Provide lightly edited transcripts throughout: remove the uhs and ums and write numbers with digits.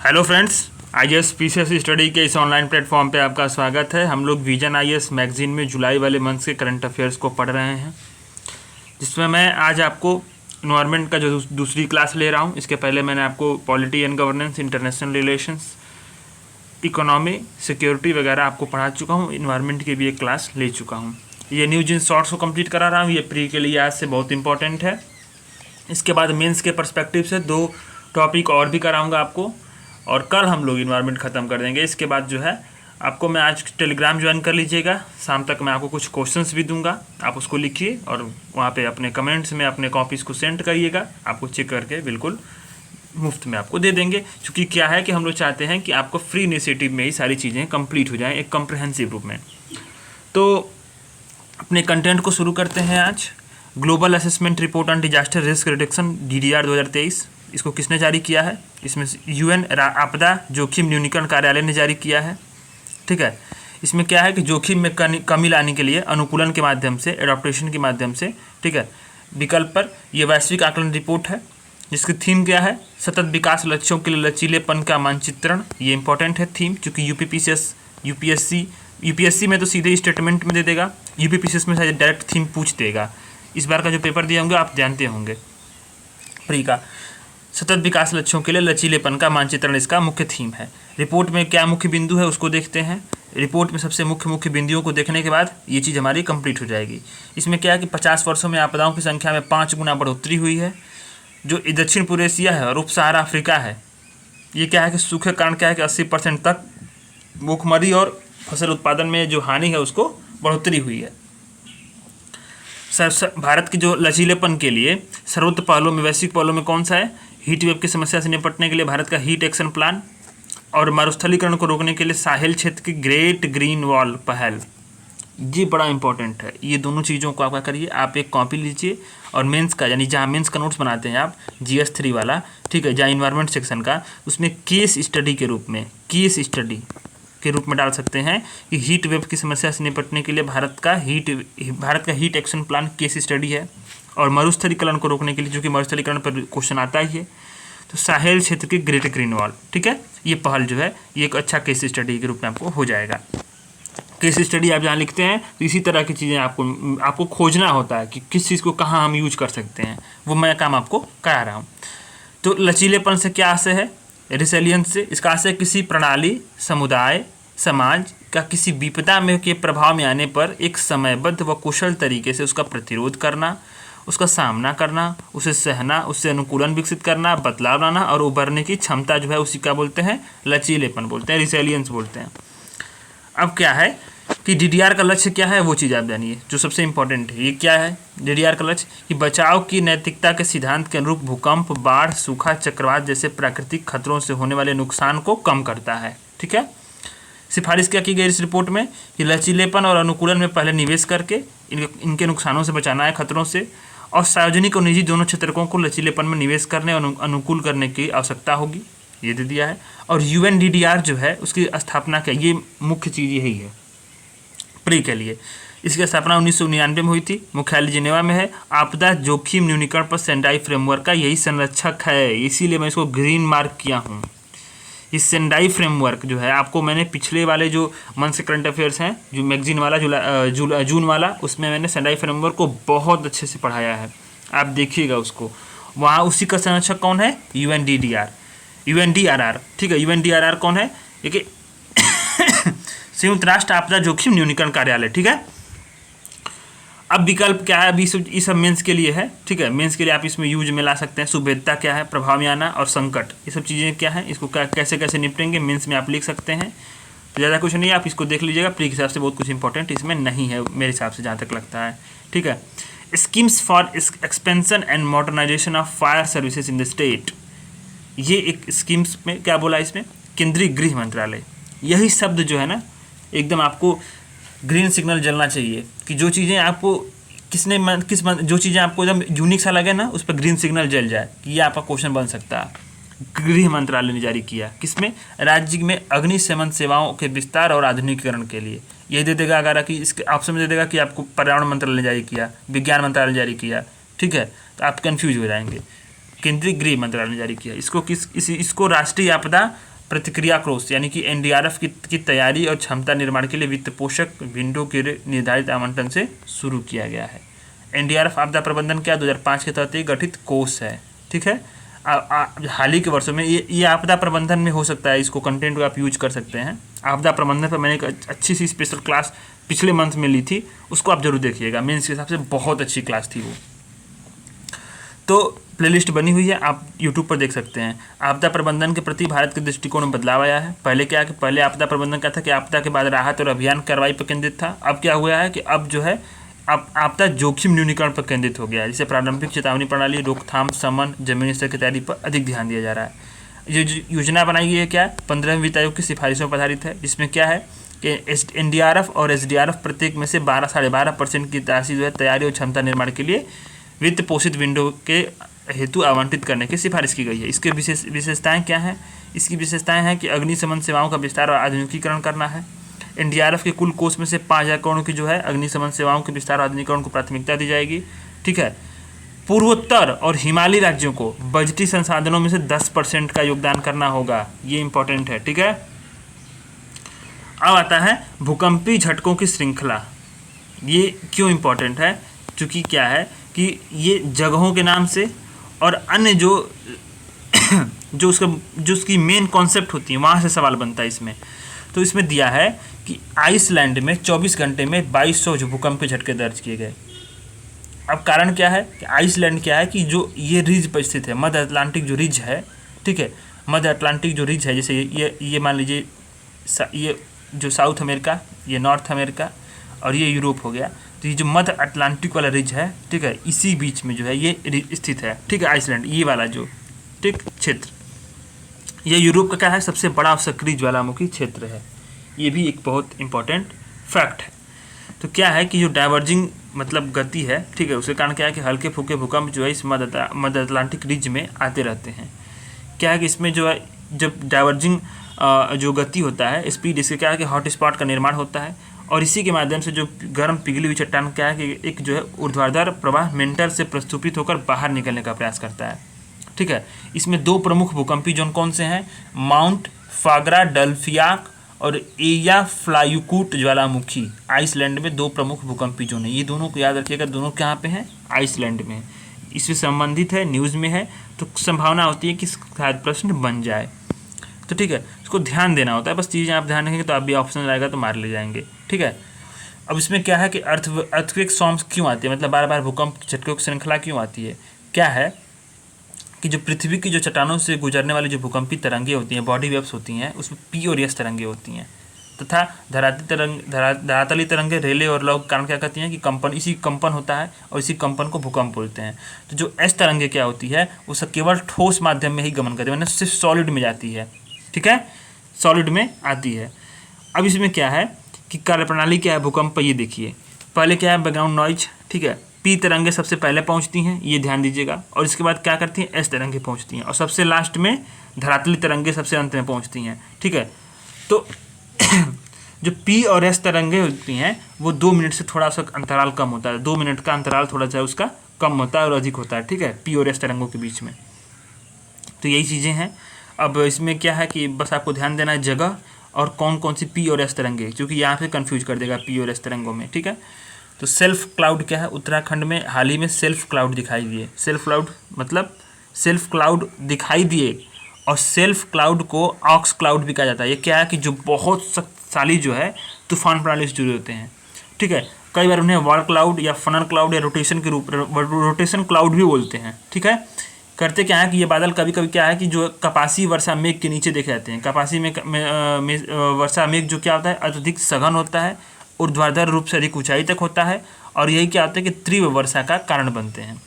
Hello friends, IAS PCS study के इस online platform पे आपका स्वागत है। हम लोग विजन आईएएस मैगजीन में जुलाई वाले मंथ के करंट अफेयर्स को पढ़ रहे हैं, जिसमें मैं आज आपको इन्वायरमेंट का जो दूसरी क्लास ले रहा हूँ। इसके पहले मैंने आपको polity and governance, international relations, economy, security वगैरह आपको पढ़ा चुका हूँ। इन्वायरमेंट की भी एक क्लास ले चुका हूँ। ये न्यू जिन शॉर्ट्स को कंप्लीट करा रहा हूँ, ये प्री के लिए आज से बहुत इंपॉर्टेंट है। इसके बाद मेंस के पर्सपेक्टिव से 2 टॉपिक और भी कराऊंगा आपको, और कल हम लोग इन्वायरमेंट ख़त्म कर देंगे। इसके बाद जो है आपको मैं आज टेलीग्राम ज्वाइन कर लीजिएगा। शाम तक मैं आपको कुछ क्वेश्चंस भी दूंगा, आप उसको लिखिए और वहाँ पे अपने कमेंट्स में अपने कॉपीज़ को सेंड करिएगा। आपको चेक करके बिल्कुल मुफ्त में आपको दे देंगे, क्योंकि क्या है कि हम लोग चाहते हैं कि आपको फ्री इनिशिएटिव में ही सारी चीज़ें कंप्लीट हो जाएँ एक कम्प्रहेंसिव रूप में। तो अपने कंटेंट को शुरू करते हैं आज। Global assessment report on disaster risk reduction DDR 2023, इसको किसने जारी किया है? इसमें UN आपदा जोखिम न्यूनीकरण कार्यालय ने जारी किया है। ठीक है, इसमें क्या है कि जोखिम में कमी लाने के लिए अनुकूलन के माध्यम से, एडॉप्टेशन के माध्यम से, ठीक है, विकल्प पर यह वैश्विक आकलन रिपोर्ट है, जिसकी थीम क्या है? सतत विकास लक्ष्यों के लिए लचीलेपन का मानचित्रण। ये इंपॉर्टेंट है थीम, क्योंकि यूपीएससी में तो सीधे स्टेटमेंट में दे देगा, यूपीपीसीएस में शायद डायरेक्ट थीम पूछ देगा। इस बार का जो पेपर दिए होंगे आप जानते होंगे प्री का। सतत विकास लक्ष्यों के लिए लचीलेपन का मानचित्रण इसका मुख्य थीम है। रिपोर्ट में क्या मुख्य बिंदु है उसको देखते हैं। रिपोर्ट में सबसे मुख्य बिंदुओं को देखने के बाद ये चीज़ हमारी कंप्लीट हो जाएगी। इसमें क्या है कि 50 वर्षों में आपदाओं की संख्या में 5 गुना बढ़ोतरी हुई है। जो दक्षिण पूर्व एशिया है और उप सहारा अफ्रीका है, ये क्या है कि सूखे कारण क्या है कि 80% तक भूखमरी और फसल उत्पादन में जो हानि है उसको बढ़ोतरी हुई है। भारत के जो लचीलेपन के लिए सर्वोत्तम पहलों में, वैश्विक पहलों में कौन सा है? हीट वेव की समस्या से निपटने के लिए भारत का हीट एक्शन प्लान, और मरुस्थलीकरण को रोकने के लिए साहेल क्षेत्र की ग्रेट ग्रीन वॉल पहल। ये बड़ा इंपॉर्टेंट है। ये दोनों चीज़ों को आप क्या करिए, आप एक कॉपी लीजिए और मेंस का, यानी जहाँ मेंस का नोट्स बनाते हैं आप GS 3 वाला, ठीक है, जहाँ इन्वायरमेंट सेक्शन का, उसमें केस स्टडी के रूप में डाल सकते हैं कि हीट वेव की समस्या से निपटने के लिए भारत का heat action plan case study है, और मरुस्थलीकरण को रोकने के लिए, जो कि मरुस्थलीकरण पर क्वेश्चन आता ही है, तो साहेल क्षेत्र की ग्रेट ग्रीन वॉल, ठीक है, ये पहल जो है ये एक अच्छा केस स्टडी के रूप में आपको हो जाएगा। केस स्टडी आप जहाँ लिखते हैं तो इसी तरह की चीज़ें आपको खोजना होता है कि किस चीज़ को कहाँ हम यूज कर सकते हैं, वो मैं काम आपको करा रहा हूँ। तो लचीलेपन से क्या आशय है? रिसेलियंस से इसका आशय किसी प्रणाली, समुदाय, समाज का किसी विपदा में के प्रभाव में आने पर एक समयबद्ध व कुशल तरीके से उसका प्रतिरोध करना, उसका सामना करना, उसे सहना, उससे अनुकूलन विकसित करना, बदलाव लाना और उभरने की क्षमता जो है उसी का बोलते हैं लचीलेपन बोलते हैं, रिसेलियंस बोलते हैं। अब क्या है कि DDR का लक्ष्य क्या है, वो चीज़ आप जानिए जो सबसे इंपॉर्टेंट है। ये क्या है DDR का लक्ष्य? कि बचाव की नैतिकता के सिद्धांत के अनुरूप भूकंप, बाढ़, सूखा, चक्रवात जैसे प्राकृतिक खतरों से होने वाले नुकसान को कम करता है। ठीक है, सिफारिश क्या की गई इस रिपोर्ट में कि लचीलेपन और अनुकूलन में पहले निवेश करके इनके नुकसानों से बचाना है, खतरों से, और सार्वजनिक और निजी दोनों क्षेत्रों को लचीलेपन में निवेश करने और अनुकूल करने की आवश्यकता होगी, ये दे दिया है। और UNDDR जो है उसकी स्थापना क्या, ये मुख्य चीज़ यही है प्री के लिए। इसकी स्थापना 1999 में हुई थी, मुख्यालय जिनेवा में है। आपदा जोखिम न्यूनीकरण पर सेंडाई फ्रेमवर्क का यही संरक्षक है, इसीलिए मैं इसको ग्रीन मार्क किया हूँ। इस सेंडाई फ्रेमवर्क जो है, आपको मैंने पिछले वाले जो मंथ से करंट अफेयर्स हैं, जो मैगजीन वाला जून वाला, उसमें मैंने सेंडाई फ्रेमवर्क को बहुत अच्छे से पढ़ाया है, आप देखिएगा उसको। वहाँ उसी का संरक्षक कौन है? UNDRR, ठीक है। UNDRR कौन है? देखिए संयुक्त राष्ट्र आपदा जोखिम न्यूनीकरण कार्यालय, ठीक है। अब विकल्प क्या है? अभी इस सब मेंस के लिए है, ठीक है। मेंस के लिए आप इसमें यूज में ला सकते हैं। सुभेद्यता क्या है, प्रभाव में आना और संकट, ये सब चीज़ें क्या है, इसको कैसे कैसे निपटेंगे मेंस में आप लिख सकते हैं। तो ज़्यादा कुछ नहीं है, आप इसको देख लीजिएगा। प्री के हिसाब से बहुत कुछ इंपॉर्टेंट इसमें नहीं है मेरे हिसाब से, जहाँ तक लगता है, ठीक है। Schemes for expansion and modernisation of fire services in the state, ये एक स्कीम्स में क्या बोला इसमें? केंद्रीय गृह मंत्रालय। यही शब्द जो है ना, एकदम आपको ग्रीन सिग्नल जलना चाहिए कि जो चीज़ें आपको जो चीज़ें आपको एकदम यूनिक सा लगे ना, उस पर ग्रीन सिग्नल जल जाए कि ये आपका क्वेश्चन बन सकता है। गृह मंत्रालय ने जारी किया, किसमें? राज्य में अग्निशमन सेवाओं के विस्तार और आधुनिकीकरण के लिए। ये दे देगा अगर कि इसके ऑप्शन में दे देगा कि आपको पर्यावरण मंत्रालय ने जारी किया, विज्ञान मंत्रालय ने जारी किया, ठीक है, तो आप कन्फ्यूज हो जाएंगे। केंद्रीय गृह मंत्रालय ने जारी किया इसको। इसको राष्ट्रीय आपदा प्रतिक्रिया कोष यानी कि एनडीआरएफ की तैयारी और क्षमता निर्माण के लिए वित्त पोषक विंडो के निर्धारित आवंटन से शुरू किया गया है। एनडीआरएफ आपदा प्रबंधन क्या 2005 के तहत गठित कोष है, ठीक है। हाल ही के वर्षों में ये आपदा प्रबंधन में हो सकता है, इसको कंटेंट को आप यूज कर सकते हैं। आपदा प्रबंधन पर मैंने एक अच्छी सी स्पेशल क्लास पिछले मंथ में ली थी, उसको आप जरूर देखिएगा, मेंस के हिसाब से बहुत अच्छी क्लास थी वो। तो प्लेलिस्ट बनी हुई है, आप यूट्यूब पर देख सकते हैं। आपदा प्रबंधन के प्रति भारत के दृष्टिकोण में बदलाव आया है। पहले क्या है कि पहले आपदा प्रबंधन क्या था कि आपदा के बाद राहत और अभियान कार्रवाई पर केंद्रित था। अब क्या हुआ है कि अब जो है आपदा जोखिम न्यूनीकरण पर केंद्रित हो गया है, जिसे प्रारंभिक चेतावनी प्रणाली, रोकथाम, समन, जमीनी स्तर की तैयारी पर अधिक ध्यान दिया जा रहा है। ये योजना बनाई गई है क्या 15वें वित्त आयोग की सिफारिशों पर आधारित है, जिसमें क्या है कि एनडीआरएफ और एसडीआरएफ प्रत्येक में से 12-12.5% की राशि जो है तैयारी और क्षमता निर्माण के लिए वित्त पोषित विंडो के हेतु आवंटित करने की सिफारिश की गई है। इसके विशेषताएं क्या हैं? इसकी विशेषताएं हैं कि अग्निशमन सेवाओं का विस्तार और आधुनिकीकरण करना है। एनडीआरएफ के कुल कोष में से 5,000 करोड़ की जो है अग्निशमन सेवाओं के विस्तार और आधुनिकीकरण को प्राथमिकता दी जाएगी, ठीक है। पूर्वोत्तर और हिमालयी राज्यों को बजटीय संसाधनों में से 10% का योगदान करना होगा, ये इंपॉर्टेंट है, ठीक है। अब आता है भूकंपीय झटकों की श्रृंखला। ये क्यों इंपॉर्टेंट है? क्योंकि क्या है कि ये जगहों के नाम से और अन्य जो उसकी मेन कॉन्सेप्ट होती है वहाँ से सवाल बनता है इसमें। तो इसमें दिया है कि आइसलैंड में 24 घंटे में 2200 जो भूकंपीय झटके दर्ज किए गए। अब कारण क्या है कि आइसलैंड क्या है कि जो ये रिज पर स्थित है, मध्य अटलांटिक जो रिज है, ठीक है, मध्य अटलांटिक जो रिज है, जैसे ये मान लीजिए ये जो साउथ अमेरिका, ये नॉर्थ अमेरिका और ये यूरोप हो गया, तो ये जो मध्य अटलांटिक वाला रिज है, ठीक है, इसी बीच में जो है ये स्थित है, ठीक है, आइसलैंड ये वाला जो ठीक क्षेत्र, ये यूरोप का क्या है सबसे बड़ा सक्रिय ज्वालामुखी क्षेत्र है। ये भी एक बहुत इंपॉर्टेंट फैक्ट है। तो क्या है कि जो डाइवर्जिंग मतलब गति है, ठीक है, उसके कारण क्या है कि हल्के फुल्के भूकंप जो है इस मध्य अटलांटिक रिज में आते रहते हैं। क्या है कि इसमें जो है जब डाइवर्जिंग जो गति होता है स्पीड, इससे क्या है कि हॉट स्पॉट का निर्माण होता है और इसी के माध्यम से जो गर्म पिघली हुई चट्टान क्या है कि एक जो है ऊर्ध्वाधर प्रवाह मेंटर से प्रस्तुपित होकर बाहर निकलने का प्रयास करता है, ठीक है। इसमें 2 प्रमुख भूकंपी जोन कौन से हैं? माउंट फागरा डल्फियाक और एयाफ्लायुकूट ज्वालामुखी। आइसलैंड में 2 प्रमुख भूकंपी जोन है, ये दोनों को याद रखिएगा, दोनों कहाँ पे हैं? आइसलैंड में। इससे संबंधित है, न्यूज़ में है, तो संभावना होती है कि शायद प्रश्न बन जाए, तो ठीक है, इसको ध्यान देना होता है। बस चीज़ें आप ध्यान रखेंगे तो आप भी ऑप्शन आएगा तो मार ले जाएंगे, ठीक है। अब इसमें क्या है कि अर्थक्वेक स्टॉर्म्स क्यों आती है, मतलब बार बार भूकंप झटकों की श्रृंखला क्यों आती है? क्या है कि जो पृथ्वी की जो चट्टानों से गुजरने वाली जो भूकंपी तरंगें होती हैं, बॉडी वेव्स होती हैं, उसमें पी और एस तरंगें होती हैं, तथा धरातली तरंगें रेले और लॉग कारण क्या कहती हैं कि कंपन, इसी कंपन होता है और इसी कंपन को भूकंप बोलते हैं। तो जो एस तरंगें क्या होती है वो सब केवल ठोस माध्यम में ही गमन करती है, मतलब सिर्फ सॉलिड में जाती है, ठीक है, सॉलिड में आती है। अब इसमें क्या है कि कार्यप्रणाली क्या है भूकंप पर, ये देखिए। पहले क्या है बैकग्राउंड नॉइज, ठीक है, पी तरंगे सबसे पहले पहुंचती हैं, ये ध्यान दीजिएगा, और इसके बाद क्या करती हैं? एस तरंगे पहुंचती हैं, और सबसे लास्ट में धरातली तरंगे सबसे अंत में पहुंचती हैं, ठीक है। तो जो पी और एस तरंगे होती हैं वो 2 मिनट से थोड़ा सा अंतराल कम होता है, 2 मिनट का अंतराल थोड़ा सा उसका कम होता है और अधिक होता है, ठीक है, पी और एस तरंगों के बीच में। तो यही चीज़ें हैं। अब इसमें क्या है कि बस आपको ध्यान देना है जगह और कौन कौन सी पी और एस तरंगे, क्योंकि यहाँ पे कंफ्यूज कर देगा पी और एस तरंगों में, ठीक है। तो सेल्फ क्लाउड क्या है? उत्तराखंड में हाल ही में सेल्फ क्लाउड दिखाई दिए। सेल्फ क्लाउड मतलब सेल्फ क्लाउड दिखाई दिए, और सेल्फ क्लाउड को ऑक्स क्लाउड भी कहा जाता है। ये क्या है कि जो बहुत शक्तिशाली जो है तूफान प्रणाली से जुड़े होते हैं, ठीक है। कई बार उन्हें वॉल क्लाउड या फनल क्लाउड या रोटेशन के रूप रोटेशन क्लाउड भी बोलते हैं, ठीक है। करते क्या है कि ये बादल कभी कभी क्या है कि जो कपासी वर्षा मेघ के नीचे देखे जाते हैं। कपासी में वर्षा मेघ जो क्या होता है अत्यधिक सघन होता है, ऊर्ध्वाधर रूप से अधिक ऊंचाई तक होता है, और यही क्या होता है कि तीव्र वर्षा का कारण बनते हैं।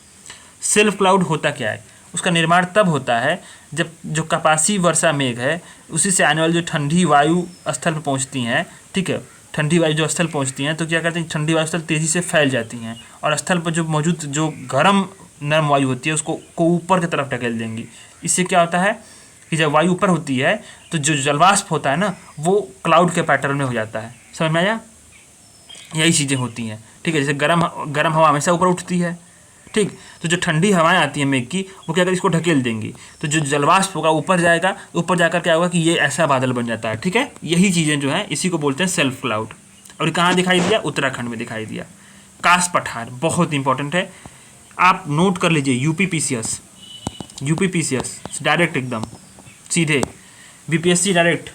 सेल्फ क्लाउड होता क्या है? उसका निर्माण तब होता है जब जो कपासी वर्षा मेघ है उसी से आने वाली जो ठंडी वायु स्थल पर पहुंचती हैं, ठीक है, ठंडी वायु जो स्थल पहुंचती हैं तो क्या करते हैं, ठंडी वायु स्थल तेज़ी से फैल जाती हैं और स्थल पर जो मौजूद जो गर्म नरम वायु होती है उसको ऊपर की तरफ ढकेल देंगी। इससे क्या होता है कि जब वायु ऊपर होती है तो जो जलवाष्प होता है ना वो क्लाउड के पैटर्न में हो जाता है। समझ में आया? यही चीज़ें होती हैं, ठीक है। जैसे गर्म हवा हमेशा ऊपर उठती है, ठीक। तो जो ठंडी हवाएं आती हैं मेघ की, वो क्या करें, इसको ढकेल देंगी, तो जो जलवाष्प होगा ऊपर जाएगा, ऊपर जाकर क्या होगा कि ये ऐसा बादल बन जाता है, ठीक है। यही चीज़ें जो हैं इसी को बोलते हैं सेल्फ क्लाउड। और कहाँ दिखाई दिया, उत्तराखंड में दिखाई दिया। कास पठार बहुत इंपॉर्टेंट है, आप नोट कर लीजिए, यूपीपीसीएस डायरेक्ट एकदम सीधे, बीपीएससी डायरेक्ट।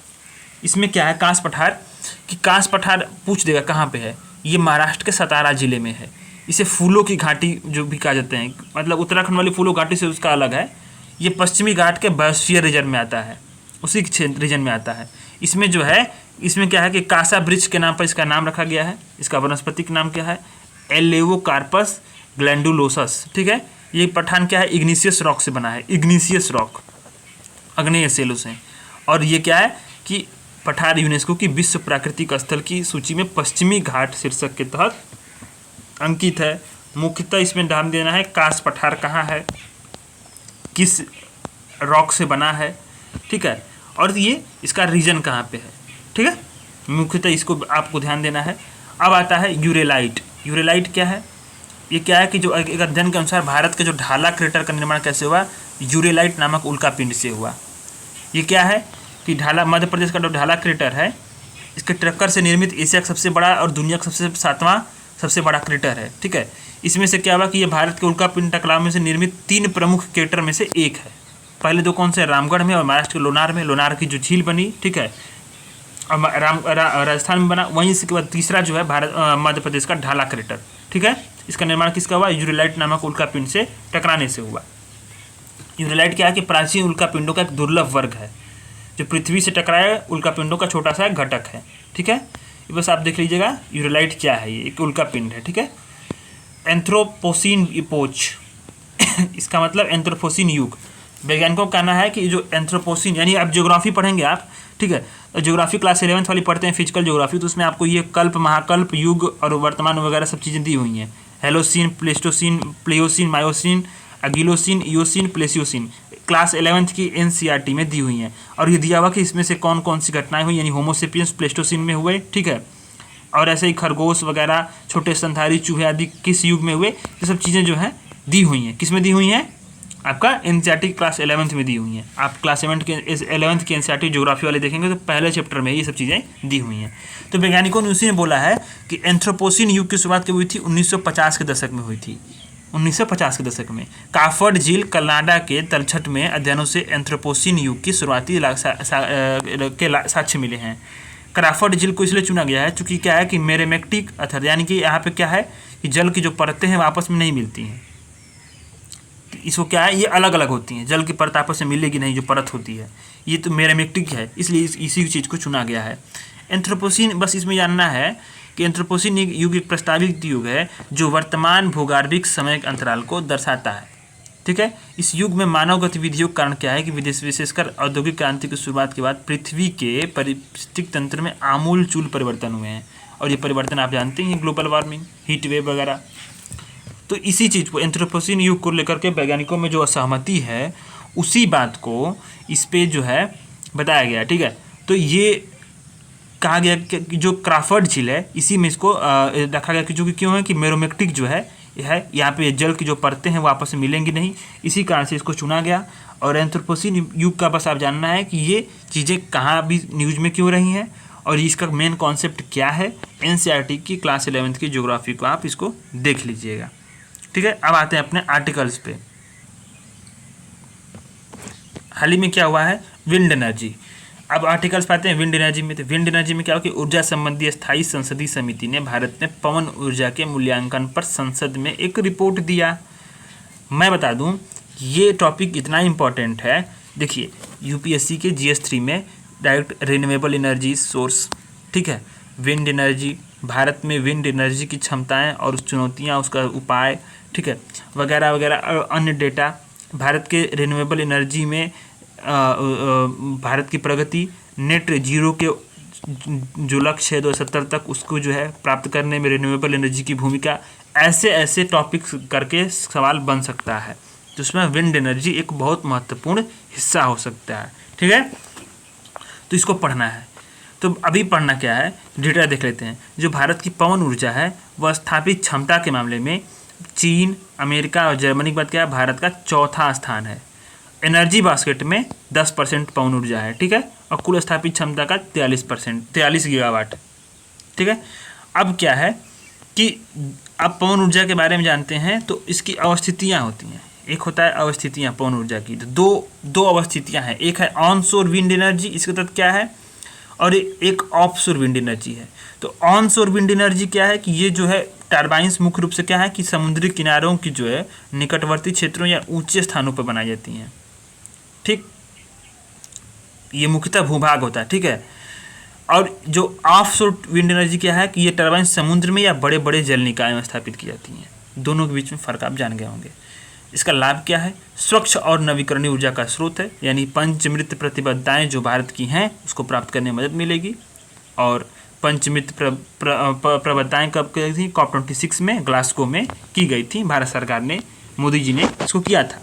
इसमें क्या है, कास पठार, कि कास पठार पूछ देगा कहाँ पे है, ये महाराष्ट्र के सतारा जिले में है। इसे फूलों की घाटी जो भी कहा जाते हैं, मतलब उत्तराखंड वाली फूलों घाटी से उसका अलग है। ये पश्चिमी घाट के बायोस्फीयर रीजन में आता है, उसी क्षेत्र रीजन में आता है। इसमें जो है, इसमें क्या है कि कासा वृक्ष के नाम पर इसका नाम रखा गया है। इसका वनस्पतिक नाम क्या है, एलेवोकार्पस ग्लैंडुलोसस, ठीक है। ये पठान क्या है, इग्निशियस रॉक से बना है, इग्निशियस रॉक, अग्नेय सेलों से। और ये क्या है कि पठार यूनेस्को की विश्व प्राकृतिक स्थल की सूची में पश्चिमी घाट शीर्षक के तहत अंकित है। मुख्यतः इसमें ध्यान देना है कास पठार कहाँ है, किस रॉक से बना है, ठीक है, और ये इसका रीजन कहाँ पे है, ठीक है। मुख्यतः इसको आपको ध्यान देना है। अब आता है यूरेलाइट। यूरेलाइट क्या है, ये क्या है कि जो एक अध्ययन के अनुसार भारत के जो ढाला क्रेटर का निर्माण कैसे हुआ, यूरेलाइट नामक उल्कापिंड से हुआ। ये क्या है कि ढाला, मध्य प्रदेश का जो ढाला क्रेटर है, इसके टक्कर से निर्मित एशिया का सबसे बड़ा और दुनिया का सातवां सबसे बड़ा क्रेटर है, ठीक है। इसमें से क्या हुआ कि ये भारत के उल्कापिंड टकराव में से निर्मित 3 प्रमुख क्रेटर में से एक है। पहले दो कौन से, रामगढ़ में और महाराष्ट्र के लोनार में, लोनार की जो झील बनी, ठीक है, और राजस्थान में बना। वहीं इसके बाद तीसरा जो है मध्य प्रदेश का ढाला क्रेटर, ठीक है। इसका निर्माण किसका हुआ, यूरेलाइट नामक उल्कापिंड से टकराने से हुआ। यूरेलाइट क्या है कि प्राचीन उल्कापिंडों का एक दुर्लभ वर्ग है, जो पृथ्वी से टकराए उल्कापिंडों का छोटा सा घटक है, ठीक है। बस आप देख लीजिएगा यूरेलाइट क्या है, ये एक उल्कापिंड है, ठीक है। एंथ्रोपोसीन इपोच इसका मतलब एंथ्रोपोसीन युग। वैज्ञानिकों का कहना है कि जो एंथ्रोपोसीन, यानी आप ज्योग्राफी पढ़ेंगे आप, ठीक है, ज्योग्राफी क्लास 11th वाली पढ़ते हैं, फिजिकल ज्योग्राफी, तो उसमें आपको ये कल्प, महाकल्प, युग और वर्तमान वगैरह सब चीज़ें दी हुई हैं। Holocene, Pleistocene, Pliocene, Miocene, Oligocene, Eocene, Paleocene, class 11th की एनसीईआरटी में दी हुई हैं। और ये दिया हुआ कि इसमें से कौन कौन सी घटनाएं हुई, यानी होमोसेपियंस प्लेस्टोसीन में हुए, ठीक है, और ऐसे ही खरगोश वगैरह, छोटे स्तनधारी चूहे आदि किस युग में हुए, ये सब चीज़ें जो हैं दी हुई हैं। किस में दी हुई हैं, आपका एनसीईआरटी क्लास 11th में दी हुई हैं। आप क्लास 11th की एनसीईआरटी ज्योग्राफी वाले देखेंगे तो पहले चैप्टर में ये सब चीज़ें दी हुई हैं। तो वैज्ञानिकों ने उसी ने बोला है कि एंथ्रोपोसीन युग की शुरुआत कब हुई थी, 1950 के दशक में हुई थी। 1950 के दशक में काफर्ड झील कनाडा के तलछट में अध्ययनों से एंथ्रोपोसीन युग की शुरुआती के साक्ष्य मिले हैं। क्राफर्ड झील को इसलिए चुना गया है क्योंकि क्या है कि मेरेमेक्टिक अथर, यानी कि यहाँ पे क्या है कि जल की जो परतें हैं वो आपस में नहीं मिलती हैं। इसको क्या है, ये अलग अलग होती हैं, जल की परत आपस में मिलेगी नहीं, जो परत होती है ये तो मेरेमेक्टिक है, इसलिए इसी चीज़ को चुना गया है। एंथ्रोपोसीन, बस इसमें जानना है कि एंथ्रोपोसीन युग एक प्रस्तावित युग है जो वर्तमान भूगर्भिक समय के अंतराल को दर्शाता है, ठीक है। इस युग में मानव गतिविधियों के कारण क्या है कि विशेषकर औद्योगिक क्रांति की शुरुआत के बाद पृथ्वी के पारिस्थितिक तंत्र में आमूलचूल परिवर्तन हुए हैं। और ये परिवर्तन आप जानते हैं, ग्लोबल वार्मिंग, हीट वेव वगैरह। तो इसी चीज़ को, एंथ्रोपोसीन युग को लेकर के वैज्ञानिकों में जो असहमति है, उसी बात को इस पे जो है बताया गया, ठीक है। तो ये कहा गया कि जो क्राफर्ड झील है, इसी में इसको रखा गया कि जो कि क्यों है कि मेरोमेक्टिक जो है यहाँ पे जल की जो परतें हैं वो आपस में मिलेंगी नहीं, इसी कारण से इसको चुना गया। और एंथ्रोपोसीन युग का बस आप जानना है कि ये चीज़ें कहाँ भी न्यूज़ में क्यों रही हैं और इसका मेन कॉन्सेप्ट क्या है। एनसीईआरटी की क्लास 11th की ज्योग्राफी को आप इसको देख लीजिएगा, ठीक है। अब आते हैं अपने आर्टिकल्स पे। हाल ही में क्या हुआ है, विंड एनर्जी। अब आर्टिकल्स पाते हैं विंड एनर्जी में। तो विंड एनर्जी में क्या हो कि ऊर्जा संबंधी स्थायी संसदीय समिति ने भारत में पवन ऊर्जा के मूल्यांकन पर संसद में एक रिपोर्ट दिया। मैं बता दूं ये टॉपिक इतना इम्पोर्टेंट है, देखिए यूपीएससी के जीएस 3 में डायरेक्ट रिन्यूएबल एनर्जी सोर्स, ठीक है, विंड एनर्जी, भारत में विंड एनर्जी की क्षमताएं और उस चुनौतियां, उसका उपाय, ठीक है, वगैरह वगैरह, अन्य डेटा, भारत के रिन्यूएबल एनर्जी में भारत की प्रगति, नेट जीरो के जो लक्ष्य है 2070 तक, उसको जो है प्राप्त करने में रिन्यूएबल एनर्जी की भूमिका, ऐसे ऐसे टॉपिक्स करके सवाल बन सकता है, जिसमें विंड एनर्जी एक बहुत महत्वपूर्ण हिस्सा हो सकता है, ठीक है। तो इसको पढ़ना है। तो अभी पढ़ना क्या है, डेटा देख लेते हैं। जो भारत की पवन ऊर्जा है वह स्थापित क्षमता के मामले में चीन, अमेरिका और जर्मनी के बाद क्या है, भारत का चौथा स्थान है। एनर्जी बास्केट में 10% पवन ऊर्जा है, ठीक है, और कुल स्थापित क्षमता का 43 गीगावाट, ठीक है। अब क्या है कि अब पवन ऊर्जा के बारे में जानते हैं तो इसकी अवस्थितियाँ होती हैं। एक होता है अवस्थितियाँ पवन ऊर्जा की, तो दो अवस्थितियाँ हैं, एक है ऑन शोर विंड एनर्जी, इसके तहत क्या है, और एक ऑफ शोर विंड एनर्जी है। तो ऑन शोर विंड एनर्जी क्या है कि ये जो है टर्बाइंस मुख्य रूप से क्या है कि समुद्री किनारों की जो है निकटवर्ती क्षेत्रों या ऊंचे स्थानों पर बनाई जाती हैं, ठीक, ये मुख्यतः भूभाग होता है, ठीक है। और जो ऑफ शोर विंड एनर्जी क्या है कि ये टर्बाइन समुद्र में या बड़े बड़े जल निकाय में स्थापित की जाती हैं। दोनों के बीच में फ़र्क आप जान गए होंगे। इसका लाभ क्या है, स्वच्छ और नवीकरणीय ऊर्जा का स्रोत है, यानी पंचमृत प्रतिबद्धताएं जो भारत की हैं उसको प्राप्त करने में मदद मिलेगी। और पंचमृत प्रतिबद्धताएं कब की थी, COP26 में ग्लासगो में की गई थी, भारत सरकार ने, मोदी जी ने इसको किया था।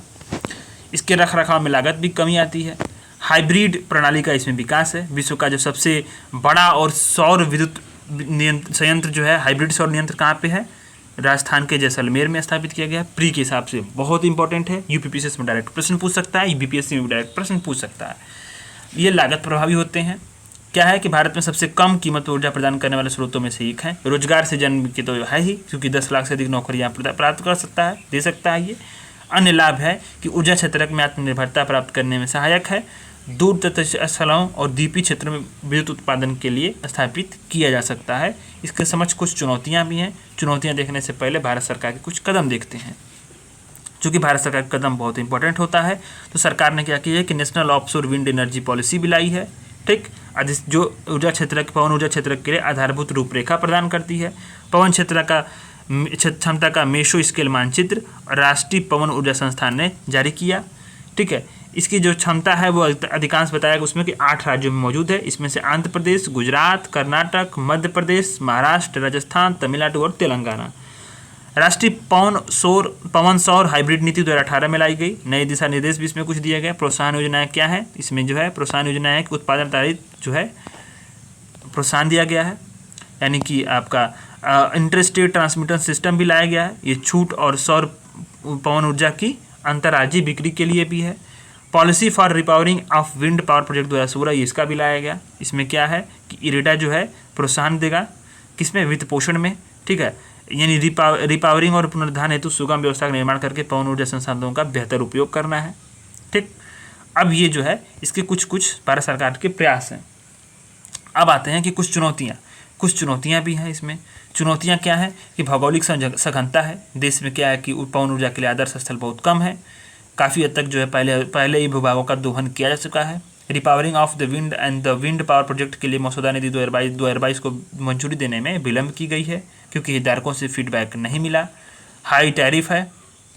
इसके रख रखाव में लागत भी कमी आती है। हाइब्रिड प्रणाली का इसमें विकास है। विश्व का जो सबसे बड़ा और सौर विद्युत संयंत्र जो है, हाइब्रिड सौर यंत्र कहाँ पे है, राजस्थान के जैसलमेर में स्थापित किया गया है। प्री के हिसाब से बहुत इंपॉर्टेंट है, यूपीपीसीएस में डायरेक्ट प्रश्न पूछ सकता है, यूपीपीएससी में डायरेक्ट प्रश्न पूछ सकता है। ये लागत प्रभावी होते हैं। क्या है कि भारत में सबसे कम कीमत पर ऊर्जा प्रदान करने वाले स्रोतों में से एक है। रोजगार से जन्म के तो है ही, क्योंकि 10 लाख से अधिक नौकरियां प्राप्त कर सकता है, दे सकता है। ये अन्य लाभ है कि ऊर्जा क्षेत्र में आत्मनिर्भरता प्राप्त करने में सहायक है। दूर तटस्थ स्थलों और द्वीपीय क्षेत्र में विद्युत उत्पादन के लिए स्थापित किया जा सकता है। इसके समक्ष कुछ चुनौतियां भी हैं। चुनौतियां देखने से पहले भारत सरकार के कुछ कदम देखते हैं। चूँकि भारत सरकार का कदम बहुत इंपॉर्टेंट होता है, तो सरकार ने क्या किया है कि national offshore wind energy policy भी लाई है, ठीक, जो ऊर्जा क्षेत्र पवन ऊर्जा क्षेत्र के लिए आधारभूत रूपरेखा प्रदान करती है। पवन क्षेत्र का क्षमता का मेसो स्केल मानचित्र राष्ट्रीय पवन ऊर्जा संस्थान ने जारी किया, ठीक है। इसकी जो क्षमता है वो अधिकांश बताया उसमें कि 8 राज्यों में मौजूद है। इसमें से आंध्र प्रदेश, गुजरात, कर्नाटक, मध्य प्रदेश, महाराष्ट्र, राजस्थान, तमिलनाडु और तेलंगाना। राष्ट्रीय पवन सौर हाइब्रिड नीति 2018 में लाई गई। नए दिशा निर्देश भी इसमें कुछ दिए गए। प्रोत्साहन योजनाएं क्या है, इसमें जो है प्रोत्साहन योजनाएं कि उत्पादन आधारित जो है प्रोत्साहन दिया गया है, यानी कि आपका इंटरस्टेट ट्रांसमिशन सिस्टम भी लाया गया है। ये छूट और सौर पवन ऊर्जा की अंतर्राज्यीय बिक्री के लिए भी है। Policy for repowering of wind power project 2016 ये इसका भी लाया गया। इसमें क्या है कि इरेडा जो है प्रोत्साहन देगा किसमें, वित्त पोषण में, ठीक है, यानी रिपावरिंग और पुनरुद्धार हेतु सुगम व्यवस्था का निर्माण करके पवन ऊर्जा संसाधनों का बेहतर उपयोग करना है, ठीक। अब ये जो है इसके कुछ भारत सरकार के प्रयास हैं। अब आते हैं कि कुछ चुनौतियाँ भी हैं इसमें। चुनौतियाँ क्या हैं कि भौगोलिक सघनता है। देश में क्या है कि पवन ऊर्जा के लिए आदर्श स्थल बहुत कम है। काफ़ी हद तक जो है पहले ही भूभागों का दोहन किया जा चुका है। Repowering of the wind and the wind power project के लिए मसौदा निधि 2022 को मंजूरी देने में विलंब की गई है, क्योंकि हितधारकों से फीडबैक नहीं मिला। हाई टैरिफ है,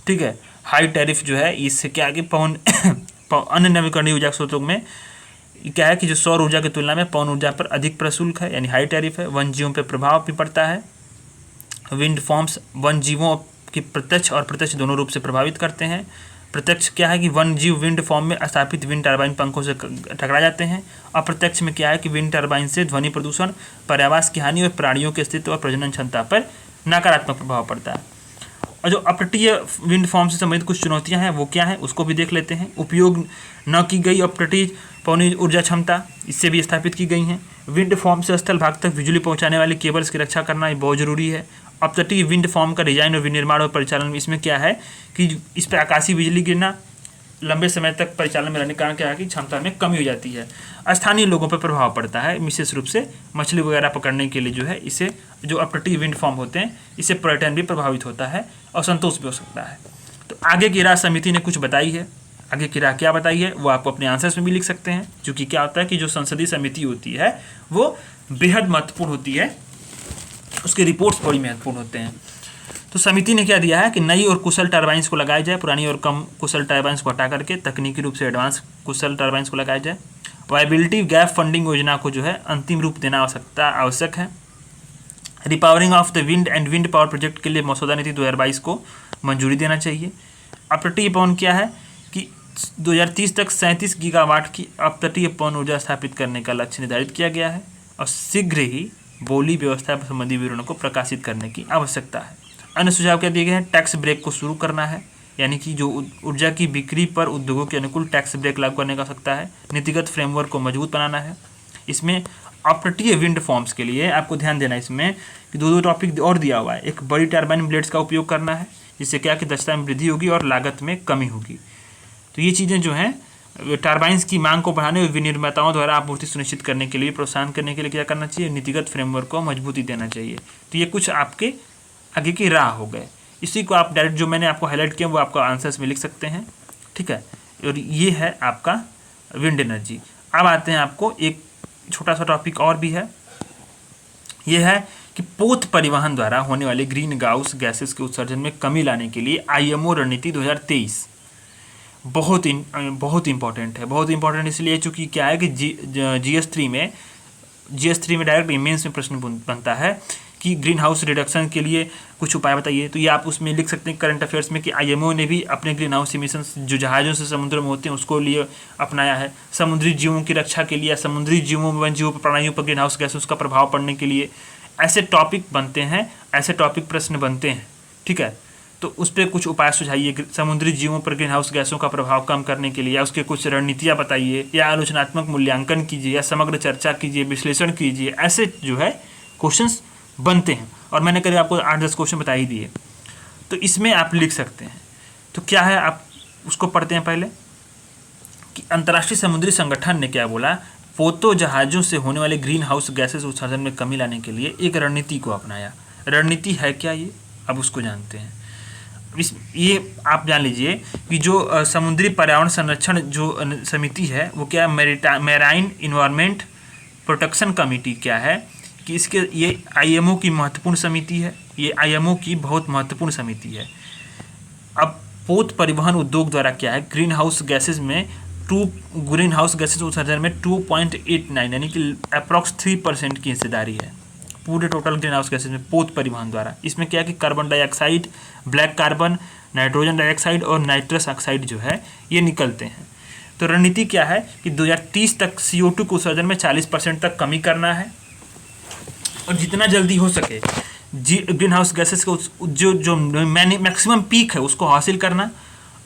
ठीक है, हाई टैरिफ जो है इससे क्या है कि पवन अन्य नवीकरणीय ऊर्जा स्रोतों में क्या है कि जो सौर ऊर्जा की तुलना में पवन ऊर्जा पर अधिक प्रशुल्क है, यानी हाई टैरिफ है। वन जीवों पर प्रभाव भी पड़ता है। विंड फार्म्स वन जीवों की प्रत्यक्ष और प्रत्यक्ष दोनों रूप से प्रभावित करते हैं। प्रत्यक्ष क्या है कि वन जीव विंड फार्म में स्थापित विंड टरबाइन पंखों से टकरा जाते हैं। अप्रत्यक्ष में क्या है कि विंड टरबाइन से ध्वनि प्रदूषण, पर्यावास की हानि और प्राणियों के अस्तित्व और प्रजनन क्षमता पर नकारात्मक प्रभाव पड़ता है। और जो अपतटीय विंड फार्म से संबंधित कुछ चुनौतियां हैं वो क्या है उसको भी देख लेते हैं। उपयोग न की गई अपतटीय पवन ऊर्जा क्षमता इससे भी स्थापित की गई हैं। विंड फार्म से स्थल भाग तक बिजली पहुंचाने वाले केबल्स की रक्षा करना बहुत जरूरी है। अपतटीय विंड फार्म का डिजाइन और विनिर्माण और परिचालन इसमें क्या है कि इस पर आकाशीय बिजली गिरना, लंबे समय तक परिचालन में रहने के कारण क्या है कि क्षमता में कमी हो जाती है। स्थानीय लोगों पर प्रभाव पड़ता है, विशेष रूप से मछली वगैरह पकड़ने के लिए जो है इसे जो अपतटीय विंड फार्म होते हैं इससे पर्यटन भी प्रभावित होता है और संतोष भी हो सकता है। तो आगे की राय समिति ने कुछ बताई है। आगे की राय क्या बताई है वो आप अपने आंसर्स में भी लिख सकते हैं। क्योंकि क्या होता है कि जो संसदीय समिति होती है वो बेहद महत्वपूर्ण होती है, उसके रिपोर्ट्स बड़ी महत्वपूर्ण होते हैं। तो समिति ने क्या दिया है कि नई और कुशल टरबाइंस को लगाया जाए, पुरानी और कम कुशल टरबाइंस को हटा करके तकनीकी रूप से एडवांस कुशल टरबाइंस को लगाया जाए। वायबिलिटी गैप फंडिंग योजना को जो है अंतिम रूप देना आवश्यक है। Repowering of the wind and wind power project के लिए मसौदा नीति 2022 को मंजूरी देना चाहिए। अपतटीय पवन क्या है कि 2030 तक 37 गीगावाट की अपतटीय पवन ऊर्जा स्थापित करने का लक्ष्य निर्धारित किया गया है और शीघ्र ही बोली व्यवस्था संबंधी विवरणों को प्रकाशित करने की आवश्यकता है। अन्य सुझाव क्या दिए गए हैं? टैक्स ब्रेक को शुरू करना है, यानी कि जो ऊर्जा की बिक्री पर उद्योगों के अनुकूल टैक्स ब्रेक लागू करने का सकता है। नीतिगत फ्रेमवर्क को मजबूत बनाना है। इसमें अपतटीय विंड फार्म्स के लिए आपको ध्यान देना है इसमें कि दो टॉपिक और दिया हुआ है। एक बड़ी टर्बाइन ब्लेड्स का उपयोग करना है, जिससे क्या कि दक्षता में वृद्धि होगी और लागत में कमी होगी। तो ये चीज़ें जो हैं टर्बाइन्स की मांग को बढ़ाने और विनिर्माताओं द्वारा आपूर्ति सुनिश्चित करने के लिए, प्रोत्साहन करने के लिए क्या करना चाहिए? नीतिगत फ्रेमवर्क को मजबूती देना चाहिए। तो ये कुछ आपके आगे की राह हो गए। इसी को आप डायरेक्ट जो मैंने आपको हाईलाइट किया वो आपको आंसर्स में लिख सकते हैं, ठीक है। और ये है आपका विंड एनर्जी। अब आते हैं आपको एक छोटा सा टॉपिक और भी है, ये है कि पोत परिवहन द्वारा होने वाले ग्रीन हाउस गैसेस के उत्सर्जन में कमी लाने के लिए आईएमओ रणनीति 2023 बहुत इंपॉर्टेंट है। बहुत इंपॉर्टेंट इसलिए चूँकि क्या है कि GS3 में डायरेक्ट मेंस में प्रश्न बनता है कि ग्रीन हाउस रिडक्शन के लिए कुछ उपाय बताइए। तो ये आप उसमें लिख सकते हैं करंट अफेयर्स में कि आईएमओ ने भी अपने ग्रीन हाउस इमिशंस जो जहाज़ों से समुद्र में होते हैं उसको लिए अपनाया है। समुद्री जीवों की रक्षा के लिए, समुद्री जीवों वन जीवों प्रणालियों पर ग्रीन हाउस गैसों का प्रभाव पड़ने के लिए ऐसे टॉपिक बनते हैं, ऐसे टॉपिक प्रश्न बनते हैं, ठीक है। तो उस पर कुछ उपाय सुझाइए, समुद्री जीवों पर ग्रीन हाउस गैसों का प्रभाव कम करने के लिए, या उसके कुछ रणनीतियाँ बताइए, या आलोचनात्मक मूल्यांकन कीजिए, या समग्र चर्चा कीजिए, विश्लेषण कीजिए। ऐसे जो है क्वेश्चंस बनते हैं और मैंने करीब आपको 8-10 क्वेश्चन बता ही दिए। तो इसमें आप लिख सकते हैं। तो क्या है, आप उसको पढ़ते हैं पहले कि अंतर्राष्ट्रीय समुद्री संगठन ने क्या बोला, पोतो जहाज़ों से होने वाले ग्रीन हाउस गैसेस उत्सर्जन में कमी लाने के लिए एक रणनीति को अपनाया। रणनीति है क्या ये, अब उसको जानते हैं। ये आप जान लीजिए कि जो समुद्री पर्यावरण संरक्षण जो समिति है वो क्या, मैराइन इन्वायरमेंट प्रोटेक्शन कमेटी क्या है कि इसके ये आईएमओ की महत्वपूर्ण समिति है। ये आईएमओ की बहुत महत्वपूर्ण समिति है। अब पोत परिवहन उद्योग द्वारा क्या है, ग्रीन हाउस गैसेज उत्सर्जन में 2.89 यानी कि अप्रॉक्स 3% की हिस्सेदारी है पूरे टोटल ग्रीन हाउस गैसेज में पोत परिवहन द्वारा। इसमें क्या है कि carbon dioxide, black carbon, nitrogen dioxide और नाइट्रस ऑक्साइड जो है ये निकलते हैं। तो रणनीति क्या है कि 2030 तक CO2 के उत्सर्जन में 40% तक कमी करना है और जितना जल्दी हो सके ग्रीन हाउस गैसेस को जो मैक्सिमम पीक है उसको हासिल करना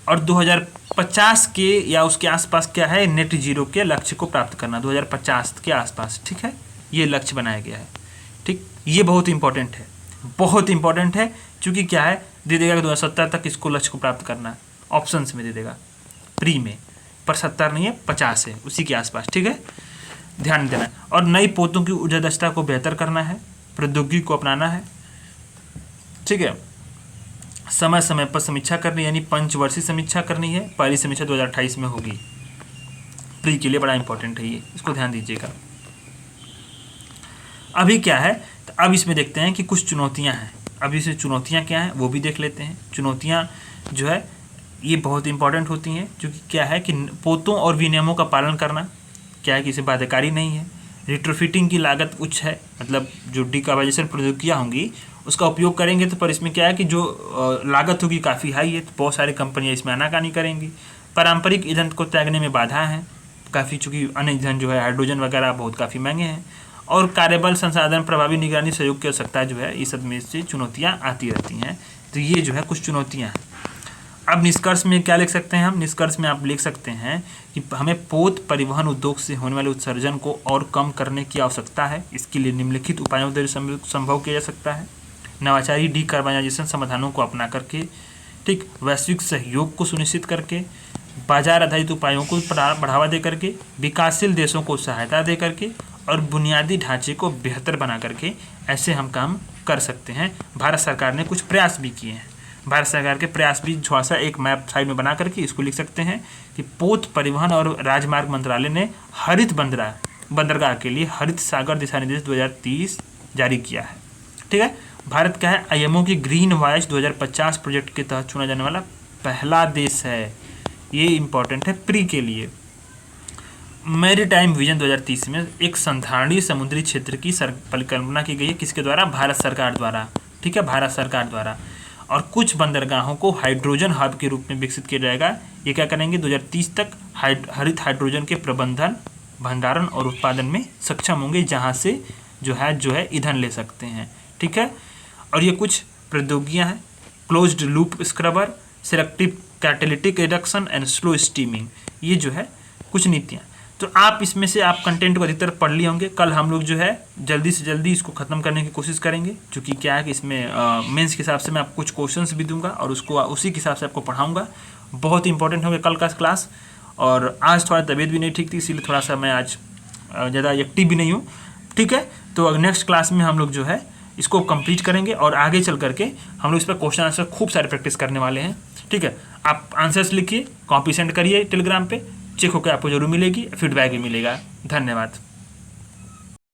और 2050 के या उसके आसपास क्या है नेट जीरो के लक्ष्य को प्राप्त करना 2050 के आसपास, ठीक है। ये लक्ष्य बनाया गया है, ठीक। ये बहुत इंपॉर्टेंट है, बहुत इंपॉर्टेंट है, क्योंकि क्या है दे देगा कि 2070 तक इसको लक्ष्य को प्राप्त करना, ऑप्शंस में दे देगा प्री में, पर 70 नहीं है 50 है, उसी के आसपास, ठीक है, ध्यान देना। और नई पोतों की ऊर्जा दक्षता को बेहतर करना है, प्रौद्योगिकी को अपनाना है, ठीक है। समय समय पर समीक्षा करनी, यानी पंचवर्षीय समीक्षा करनी है। पहली समीक्षा 2028 में होगी, प्री के लिए बड़ा इंपॉर्टेंट है ये, इसको ध्यान दीजिएगा। अभी क्या है, तो अब इसमें देखते हैं कि कुछ चुनौतियां हैं। अभी से चुनौतियां क्या हैं वो भी देख लेते हैं। चुनौतियां जो है ये बहुत इंपॉर्टेंट होती हैं, क्योंकि क्या है कि पोतों और विनियमों का पालन करना क्या है कि इसे बाध्यकारी नहीं है। रिट्रोफिटिंग की लागत उच्च है, मतलब जो डिकार्बनाइजेशन प्रौद्योगिकियाँ होंगी उसका उपयोग करेंगे तो पर इसमें क्या है कि जो लागत होगी काफ़ी हाई है, तो बहुत सारी कंपनियां इसमें आनाकानी करेंगी। पारंपरिक ईंधन को त्यागने में बाधा है काफ़ी, चूँकि अन्य ईंधन जो है हाइड्रोजन वगैरह बहुत काफ़ी महंगे हैं। और कार्यबल संसाधन प्रभावी निगरानी सहयोग की आवश्यकता जो है, ये सब में से चुनौतियाँ आती रहती हैं। तो ये जो है कुछ चुनौतियाँ हैं। अब निष्कर्ष में क्या लिख सकते हैं हम, निष्कर्ष में आप लिख सकते हैं कि हमें पोत परिवहन उद्योग से होने वाले उत्सर्जन को और कम करने की आवश्यकता है। इसके लिए निम्नलिखित उपायों द्वारा संभव किया जा सकता है। नवाचारी डिकार्बनाइजेशन समाधानों को अपना करके, ठीक, वैश्विक सहयोग को सुनिश्चित करके, बाजार आधारित उपायों को बढ़ावा दे करके, विकासशील देशों को सहायता दे करके और बुनियादी ढांचे को बेहतर बना करके ऐसे हम काम कर सकते हैं। भारत सरकार ने कुछ प्रयास भी किए हैं। भारत सरकार के प्रयास भी थोड़ा सा एक मैप साइड में बना करके इसको लिख सकते हैं कि पोत परिवहन और राजमार्ग मंत्रालय ने हरित बंदरगाह के लिए हरित सागर दिशा निर्देश 2030 जारी किया है, ठीक है। भारत क्या है, आईएमओ की ग्रीन वॉयस 2050 प्रोजेक्ट के तहत चुना जाने वाला पहला देश है। ये इंपॉर्टेंट है प्री के लिए। मैरीटाइम विजन 2030 में एक संधारणीय समुद्री क्षेत्र की परिकल्पना की गई है, किसके द्वारा, भारत सरकार द्वारा, ठीक है, भारत सरकार द्वारा। और कुछ बंदरगाहों को हाइड्रोजन हब के रूप में विकसित किया जाएगा। ये क्या करेंगे, 2030 तक हरित हाइड्रोजन के प्रबंधन, भंडारण और उत्पादन में सक्षम होंगे, जहाँ से जो है ईंधन ले सकते हैं, ठीक है। और ये कुछ प्रौद्योगिकियाँ हैं, closed loop scrubber, selective catalytic reduction and slow steaming, ये जो है कुछ नीतियाँ। तो आप इसमें से आप कंटेंट को अधिकतर पढ़ लिए होंगे। कल हम लोग जो है जल्दी से जल्दी इसको ख़त्म करने की कोशिश करेंगे, क्योंकि क्या है कि इसमें मेंस के हिसाब से मैं आपको कुछ क्वेश्चंस भी दूंगा और उसको उसी के हिसाब से आपको पढ़ाऊंगा। बहुत इंपॉर्टेंट होगा कल का क्लास। और आज थोड़ा तबीयत भी नहीं ठीक थी, इसीलिए थोड़ा सा मैं आज ज़्यादा एक्टिव भी नहीं हूँ, ठीक है। तो नेक्स्ट क्लास में हम लोग जो है इसको कंप्लीट करेंगे और आगे चल करके हम लोग इस पर क्वेश्चन आंसर खूब सारे प्रैक्टिस करने वाले हैं, ठीक है। आप आंसर्स लिखिए, कॉपी सेंड करिए टेलीग्राम पे, चेक होकर आपको जरूर मिलेगी, फीडबैक भी मिलेगा। धन्यवाद।